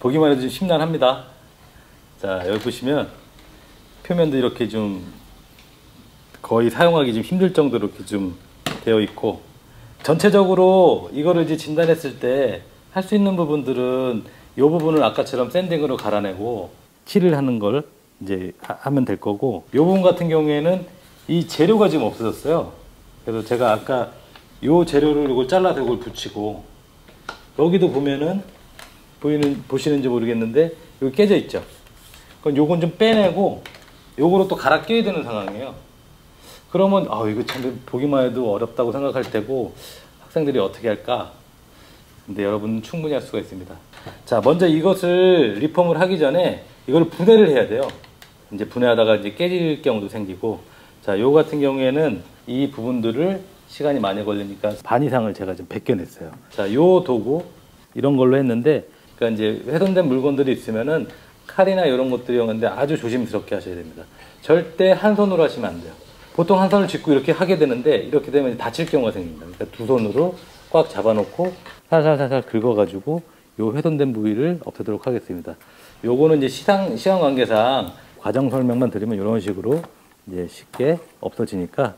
보기만 해도 좀 심란합니다. 자, 여기 보시면 표면도 이렇게 좀 거의 사용하기 좀 힘들 정도로 이렇게 좀 되어 있고, 전체적으로 이거를 이제 진단했을 때 할 수 있는 부분들은 이 부분을 아까처럼 샌딩으로 갈아내고 칠을 하는 걸 이제 하면 될 거고, 이 부분 같은 경우에는 이 재료가 지금 없어졌어요. 그래서 제가 아까 이 재료를 이걸 잘라서 이걸 붙이고, 여기도 보면은 보시는지 모르겠는데 여기 깨져 있죠. 그럼 요건 좀 빼내고 요거로 또 갈아 껴야 되는 상황이에요. 그러면 이거 참 보기만 해도 어렵다고 생각할 테고 학생들이 어떻게 할까? 근데 여러분은 충분히 할 수가 있습니다. 자, 먼저 이것을 리폼을 하기 전에 이걸 분해를 해야 돼요. 이제 분해하다가 이제 깨질 경우도 생기고, 자, 요 같은 경우에는 이 부분들을 시간이 많이 걸리니까 반 이상을 제가 좀 벗겨냈어요. 자, 요 도구 이런 걸로 했는데, 그러니까 이제 훼손된 물건들이 있으면은 칼이나 이런 것들이 오는데 아주 조심스럽게 하셔야 됩니다. 절대 한 손으로 하시면 안 돼요. 보통 한 손을 짚고 이렇게 하게 되는데 이렇게 되면 다칠 경우가 생깁니다. 그러니까 두 손으로 꽉 잡아놓고 살살살살 긁어가지고 요 훼손된 부위를 없애도록 하겠습니다. 요거는 이제 시험 관계상 과정 설명만 드리면 이런 식으로 이제 쉽게 없어지니까,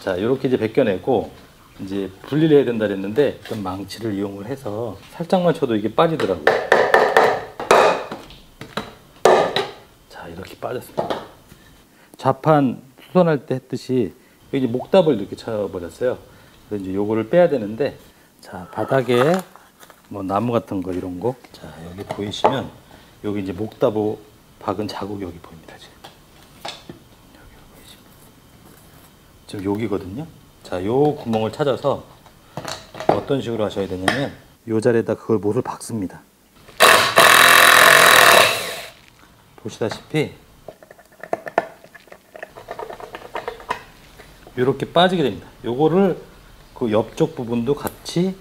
자, 요렇게 이제 벗겨내고 이제 분리를 해야 된다 그랬는데 좀 망치를 이용을 해서 살짝만 쳐도 이게 빠지더라고요. 자, 이렇게 빠졌습니다. 좌판 수선할 때 했듯이 여기 목답을 이렇게 쳐버렸어요. 그래서 이제 요거를 빼야 되는데, 자, 바닥에 뭐 나무 같은 거 이런 거, 자, 여기 보이시면 여기 이제 목답 박은 자국이 여기 보입니다. 지금 여기거든요. 자, 요 구멍을 찾아서 어떤 식으로 하셔야 되냐면 요 자리에다 그걸 못을 박습니다. 보시다시피 이렇게 빠지게 됩니다. 요거를 그 옆쪽 부분도 같이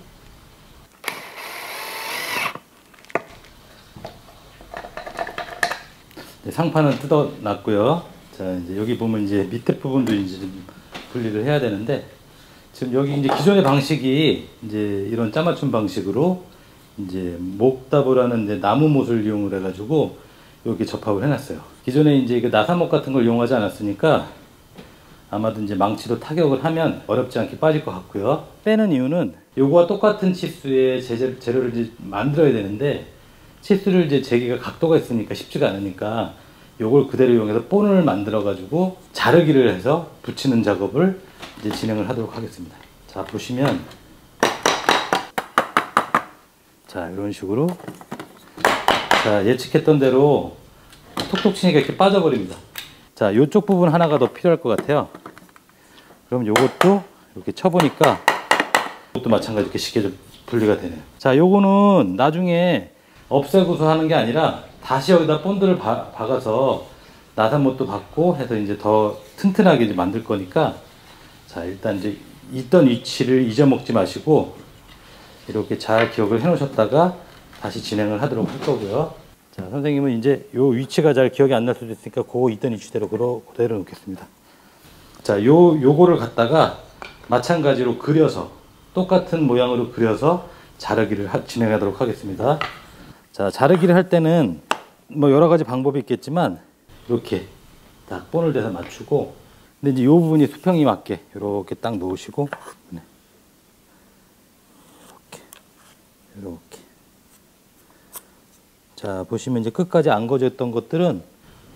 상판은 뜯어 놨고요. 자, 이제 여기 보면 이제 밑에 부분도 이제 좀 분리를 해야 되는데, 지금 여기 이제 기존의 방식이 이제 이런 짜맞춤 방식으로 이제 목답을 하는 이제 나무 못을 이용을 해가지고 이렇게 접합을 해놨어요. 기존에 이제 그 나사목 같은 걸 이용하지 않았으니까 아마도 이제 망치로 타격을 하면 어렵지 않게 빠질 것 같고요. 빼는 이유는 요거와 똑같은 치수의 재료를 이제 만들어야 되는데, 치수를 이제 재기가 각도가 있으니까 쉽지가 않으니까 요걸 그대로 이용해서 본을 만들어 가지고 자르기를 해서 붙이는 작업을 이제 진행을 하도록 하겠습니다. 자, 보시면 자, 이런 식으로, 자, 예측했던 대로 톡톡 치니까 이렇게 빠져버립니다. 자, 요쪽 부분 하나가 더 필요할 것 같아요. 그럼 요것도 이렇게 쳐보니까 이것도 마찬가지 이렇게 쉽게 좀 분리가 되네요. 자, 요거는 나중에 없애고서 하는 게 아니라 다시 여기다 본드를 박아서 나사못도 박고 해서 이제 더 튼튼하게 이제 만들 거니까, 자, 일단 이제 있던 위치를 잊어먹지 마시고 이렇게 잘 기억을 해 놓으셨다가 다시 진행을 하도록 할 거고요. 자, 선생님은 이제 요 위치가 잘 기억이 안 날 수도 있으니까 그거 있던 위치대로 그대로 놓겠습니다. 자, 요거를 갖다가 마찬가지로 그려서 똑같은 모양으로 그려서 자르기를 진행하도록 하겠습니다. 자, 자르기를 할 때는 뭐 여러 가지 방법이 있겠지만 이렇게 딱 본을 대서 맞추고, 근데 이제 이 부분이 수평이 맞게 이렇게 딱 놓으시고, 네. 이렇게. 자, 보시면 이제 끝까지 안 거졌던 것들은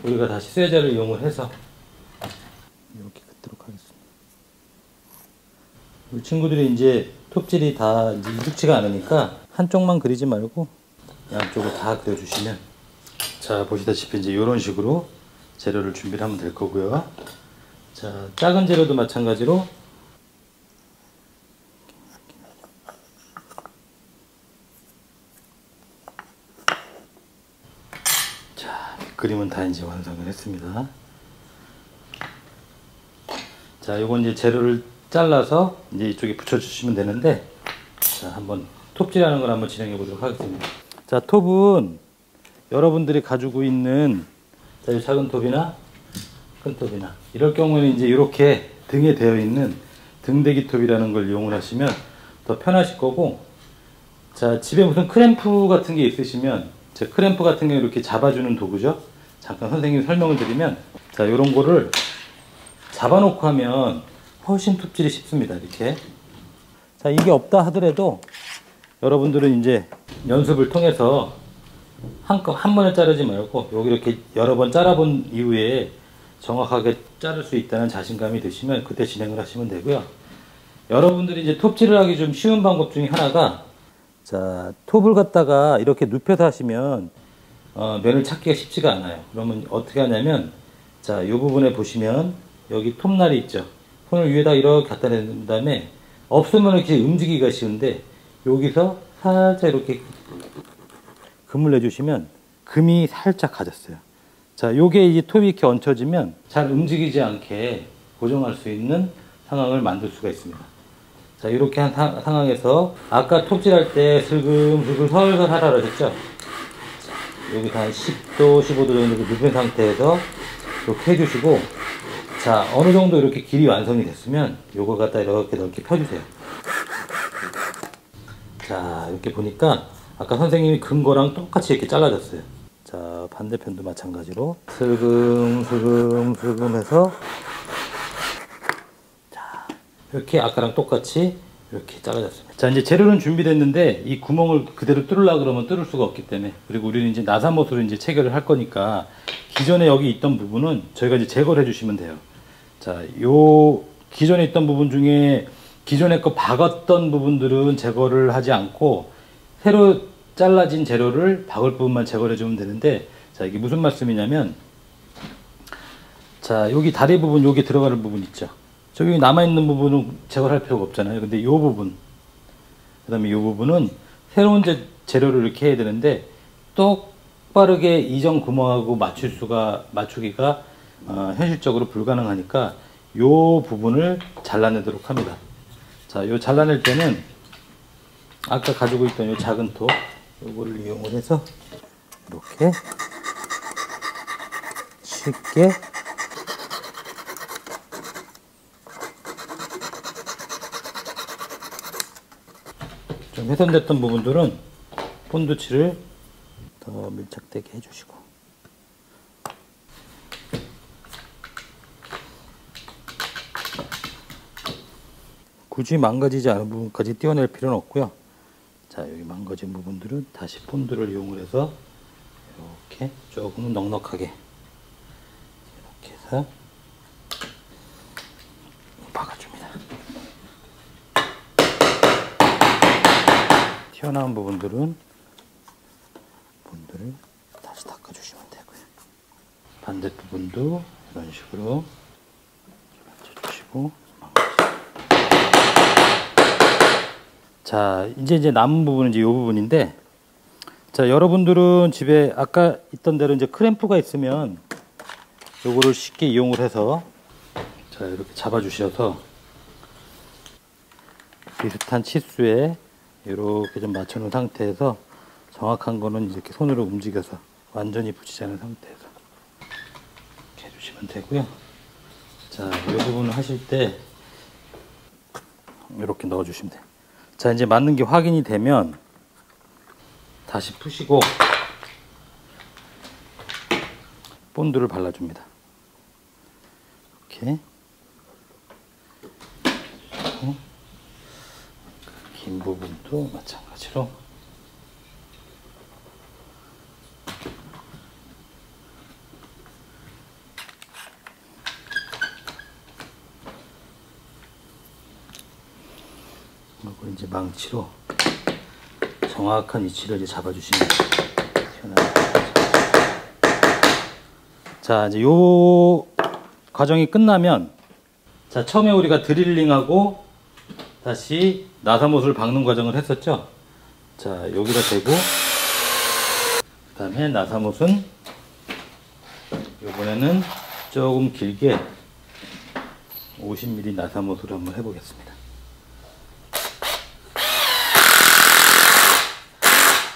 우리가 다시 쇠자를 이용을 해서 이렇게 긋도록 하겠습니다. 이 친구들이 이제 톱질이 다 이제 익숙지가 않으니까 한쪽만 그리지 말고 양쪽을 다 그려주시면, 자, 보시다시피 이제 이런 식으로 재료를 준비를 하면 될 거고요. 자, 작은 재료도 마찬가지로 자, 그림은 다 이제 완성을 했습니다. 자, 요건 이제 재료를 잘라서 이제 이쪽에 붙여주시면 되는데, 자, 한번 톱질하는 걸 한번 진행해 보도록 하겠습니다. 자, 톱은 여러분들이 가지고 있는, 자, 이 작은 톱이나 큰 톱이나 이럴 경우에는 이제 이렇게 등에 되어 있는 등대기 톱이라는 걸 이용을 하시면 더 편하실 거고, 자, 집에 무슨 크램프 같은 게 있으시면 제 크램프 같은 경우 이렇게 잡아주는 도구죠. 잠깐 선생님이 설명을 드리면, 자, 이런 거를 잡아놓고 하면 훨씬 톱질이 쉽습니다. 이렇게. 자, 이게 없다 하더라도 여러분들은 이제 연습을 통해서 한 번에 자르지 말고 여기 이렇게 여러 번 잘라본 이후에 정확하게 자를 수 있다는 자신감이 드시면 그때 진행을 하시면 되고요. 여러분들이 이제 톱질을 하기 좀 쉬운 방법 중에 하나가, 자, 톱을 갖다가 이렇게 눕혀서 하시면 면을 찾기가 쉽지가 않아요. 그러면 어떻게 하냐면, 자, 이 부분에 보시면 여기 톱날이 있죠. 손을 위에다 이렇게 갖다 댄 다음에 없으면 이렇게 움직이기가 쉬운데 여기서 살짝 이렇게 금을 내주시면 금이 살짝 가졌어요. 자, 요게 이제 톱이 이렇게 얹혀지면 잘 움직이지 않게 고정할 수 있는 상황을 만들 수가 있습니다. 자, 이렇게 한 상황에서 아까 톱질할 때 슬금슬금 설설 하라 그러셨죠? 자, 여기서 한 10도, 15도 정도 눕힌 상태에서 이렇게 해주시고, 자, 어느 정도 이렇게 길이 완성이 됐으면 요걸 갖다 이렇게 넓게 펴주세요. 자, 이렇게 보니까 아까 선생님이 근 거랑 똑같이 이렇게 잘라졌어요. 자, 반대편도 마찬가지로 슬금슬금 해서, 자, 이렇게 아까랑 똑같이 이렇게 잘라졌습니다. 자, 이제 재료는 준비됐는데 이 구멍을 그대로 뚫으려고 그러면 뚫을 수가 없기 때문에, 그리고 우리는 이제 나사못으로 이제 체결을 할 거니까 기존에 여기 있던 부분은 저희가 이제 제거를 해주시면 돼요. 자, 요 기존에 있던 부분 중에 기존에 거 박았던 부분들은 제거를 하지 않고 새로 잘라진 재료를 박을 부분만 제거를 해주면 되는데, 자, 이게 무슨 말씀이냐면, 자, 여기 다리 부분, 여기 들어가는 부분 있죠. 저기 남아있는 부분은 제거를 할 필요가 없잖아요. 근데 이 부분, 그 다음에 이 부분은 새로운 재료를 이렇게 해야 되는데 똑바르게 이전 구멍하고 맞추기가 현실적으로 불가능하니까 이 부분을 잘라내도록 합니다. 자, 요 잘라낼 때는 아까 가지고 있던 이 작은 톱, 요거를 이용을 해서 이렇게 쉽게 좀 훼손됐던 부분들은 본드칠을 더 밀착되게 해주시고, 굳이 망가지지 않은 부분까지 떼어낼 필요는 없고요. 자, 여기 망가진 부분들은 다시 본드를 이용을 해서 이렇게 조금 넉넉하게 이렇게 해서 박아줍니다. 튀어나온 부분들은 본드를 다시 닦아주시면 되고요. 반대 부분도 이런 식으로 맞춰주시고. 자, 이제 남은 부분은 이제 이 부분인데, 자, 여러분들은 집에 아까 있던 대로 이제 크램프가 있으면 요거를 쉽게 이용을 해서, 자, 이렇게 잡아주셔서 비슷한 치수에 이렇게 좀 맞춰놓은 상태에서 정확한 거는 이렇게 손으로 움직여서 완전히 붙이지 않은 상태에서 이렇게 해주시면 되고요. 자, 이 부분을 하실 때 이렇게 넣어주시면 돼요. 자, 이제 맞는 게 확인이 되면 다시 푸시고 본드를 발라줍니다. 이렇게 긴 부분도 마찬가지로 그리고 이제 망치로 정확한 위치를 이제 잡아주시면 돼요. 자, 이제 요 과정이 끝나면, 자, 처음에 우리가 드릴링하고 다시 나사못을 박는 과정을 했었죠. 자, 여기다 대고, 그 다음에 나사못은 이번에는 조금 길게 50mm 나사못으로 한번 해보겠습니다.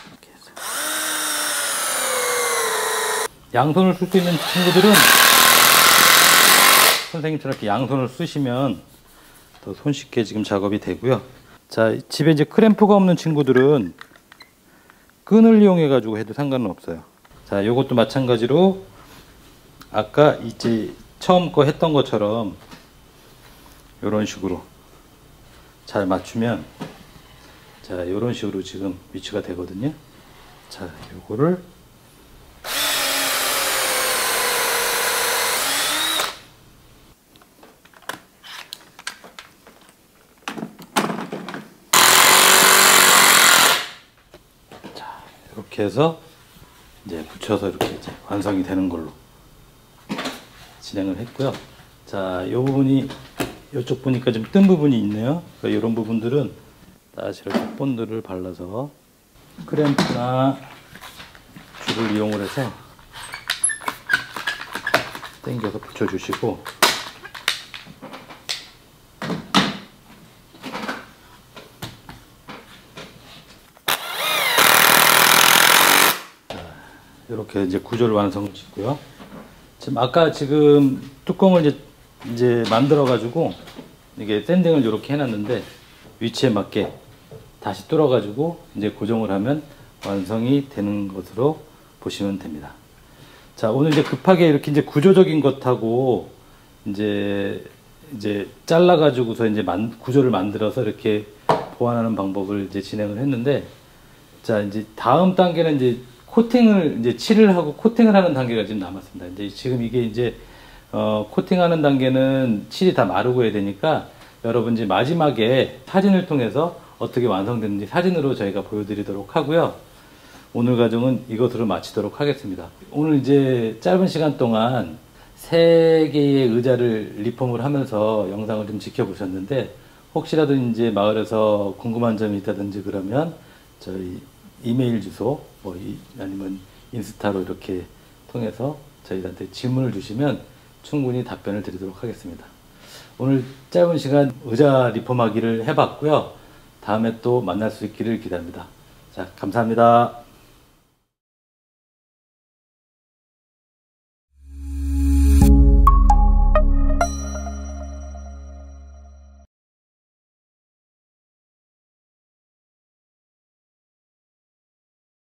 이렇게 해서. 양손을 쓸 수 있는 친구들은 선생님처럼 이렇게 양손을 쓰시면 더 손쉽게 지금 작업이 되고요. 자, 집에 이제 크램프가 없는 친구들은 끈을 이용해 가지고 해도 상관은 없어요. 자, 이것도 마찬가지로 아까 이제 처음 거 했던 것처럼 이런 식으로 잘 맞추면, 자, 이런 식으로 지금 위치가 되거든요. 자, 요거를 이렇게 해서 이제 붙여서 이렇게 이제 완성이 되는 걸로 진행을 했고요. 자, 이 부분이 이쪽 보니까 좀 뜬 부분이 있네요. 그러니까 이런 부분들은 다시 이렇게 본드를 발라서 크램프나 줄을 이용을 해서 당겨서 붙여주시고, 이렇게 이제 구조를 완성을 짓고요. 지금 아까 지금 뚜껑을 이제 만들어 가지고 이게 샌딩을 이렇게 해놨는데, 위치에 맞게 다시 뚫어 가지고 이제 고정을 하면 완성이 되는 것으로 보시면 됩니다. 자, 오늘 이제 급하게 이렇게 이제 구조적인 것하고 이제 잘라 가지고서 이제 구조를 만들어서 이렇게 보완하는 방법을 이제 진행을 했는데, 자, 이제 다음 단계는 이제 코팅을 이제 칠을 하고 코팅을 하는 단계가 지금 남았습니다. 이제 지금 이게 이제 코팅하는 단계는 칠이 다 마르고 해야 되니까, 여러분 이제 마지막에 사진을 통해서 어떻게 완성됐는지 사진으로 저희가 보여드리도록 하고요. 오늘 과정은 이것으로 마치도록 하겠습니다. 오늘 이제 짧은 시간 동안 3개의 의자를 리폼을 하면서 영상을 좀 지켜보셨는데, 혹시라도 이제 마을에서 궁금한 점이 있다든지 그러면 저희 이메일 주소 아니면 인스타로 이렇게 통해서 저희한테 질문을 주시면 충분히 답변을 드리도록 하겠습니다. 오늘 짧은 시간 의자 리폼하기를 해봤고요. 다음에 또 만날 수 있기를 기대합니다. 자, 감사합니다.